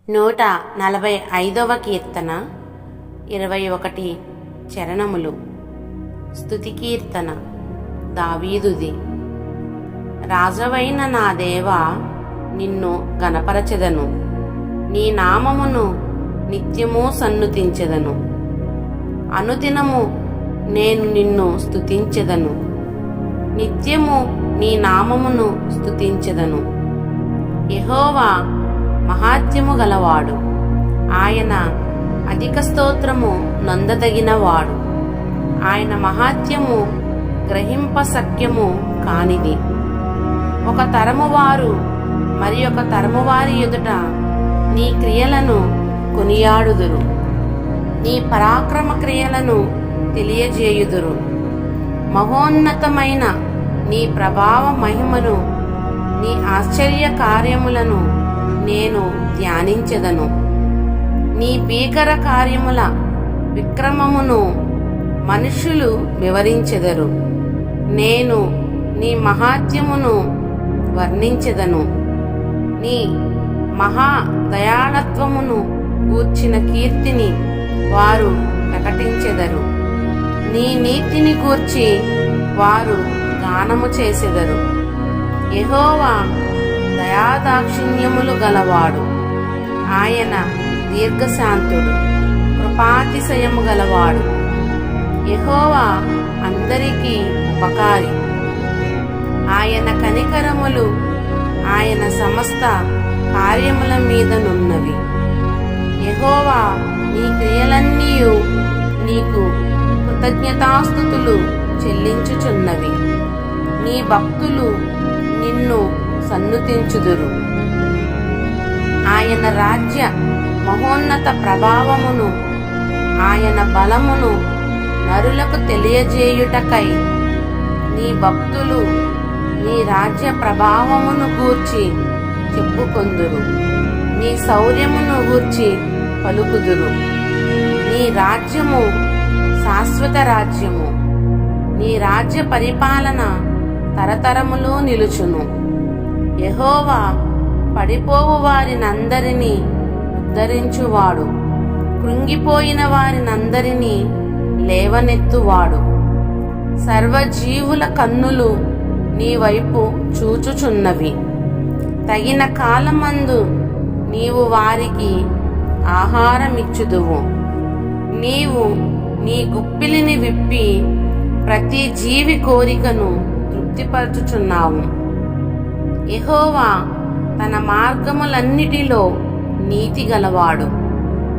145వ కీర్తన 21 చరణములు. స్తుతి కీర్తన దావీదుది. రాజవైన నా దేవా, నిన్ను గణపరచెదను, నీ నామమును నిత్యము సన్నుతించెదను. అనుదినము నేను నిన్ను స్తుతించెదను, నిత్యము నీ నామమును స్తుతించెదను. యెహోవా మహాత్మ్యము గలవాడు, ఆయన అధిక స్తోత్రము నొందదగినవాడు. ఆయన మహాత్మ్యము గ్రహింపశక్యము కానిది. ఒక తరము వారు మరి ఒక తరము వారి ఎదుట నీ క్రియలను కొనియాడుదురు, నీ పరాక్రమ క్రియలను తెలియజేయుదురు. మహోన్నతమైన నీ ప్రభావ మహిమను, నీ ఆశ్చర్య కార్యములను నేను ధ్యానించెదను. నీ భీకర కార్యముల విక్రమమును మనుషులు వివరించెదరు. నేను నీ మహాత్మ్యమును వర్ణించెదను, నీ మహా దయాళత్వమును గూర్చిన కీర్తిని వారు ప్రకటించెదరు. నీ నీతిని గూర్చి వారు గానము చేసెదరు. యెహోవా దయాదాక్షిణ్యములు గలవాడు, ఆయన దీర్ఘశాంతుడు, కృపాతిశయము గలవాడు. యెహోవా అందరికీ ఉపకారి, ఆయన కనికరములు ఆయన సమస్త కార్యముల మీదనున్నవి. యెహోవా నీ క్రియలన్నీయు నీకు కృతజ్ఞతాస్తుతులు చెల్లించుచున్నవి. నీ భక్తులు నిన్ను సన్నుతించుదురు. ఆయన రాజ్య మహోన్నత ప్రభావమును, ఆయన బలమును నరులకు తెలియజేయుటకై నీ భక్తులు నీ రాజ్య ప్రభావమును గూర్చి చెప్పుకొందురు. నీ శౌర్యమును గూర్చి పలుకుదురు. నీ రాజ్యము శాశ్వత రాజ్యము, నీ రాజ్య పరిపాలన తరతరములు నిలుచును. యెహోవా పడిపోవు వారినందరినీ ఉద్ధరించువాడు, కృంగిపోయిన వారినందరినీ లేవనెత్తువాడు. సర్వజీవుల కన్నులు నీ వైపు చూచుచున్నవి. తగిన కాలమందు నీవు వారికి ఆహారమిచ్చుదువు. నీవు నీ గుప్పిలిని విప్పి ప్రతి జీవి కోరికను తృప్తిపరచుచున్నావు. యెహోవా తన మార్గములన్నిటిలో నీతి గలవాడు,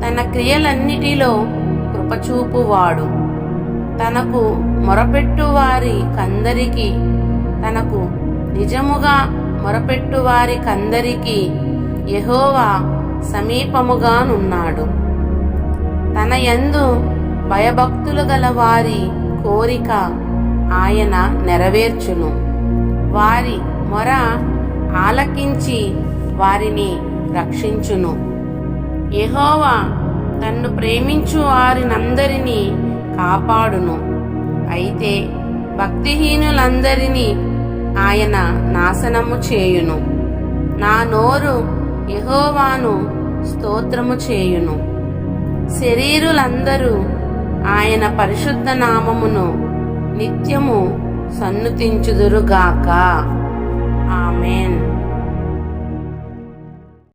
తన క్రియలన్నిటిలో కృపచూపువాడు. తనకు మొరపెట్టు వారి కందరికి, తనకు నిజముగా మొరపెట్టు వారి కందరికి యెహోవా సమీపముగానున్నాడు. తన యందు భయభక్తులు గల వారి కోరిక ఆయన నెరవేర్చును. వారి మొర ఆలకించి వారిని రక్షించును. యెహోవా తన్ను ప్రేమించు వారినందరినీ కాపాడును. అయితే భక్తిహీనులందరినీ ఆయన నాశనము చేయును. నా నోరు యెహోవాను స్తోత్రము చేయును. శరీరులందరూ ఆయన పరిశుద్ధ నామమును నిత్యము సన్నుతించుదురుగాక.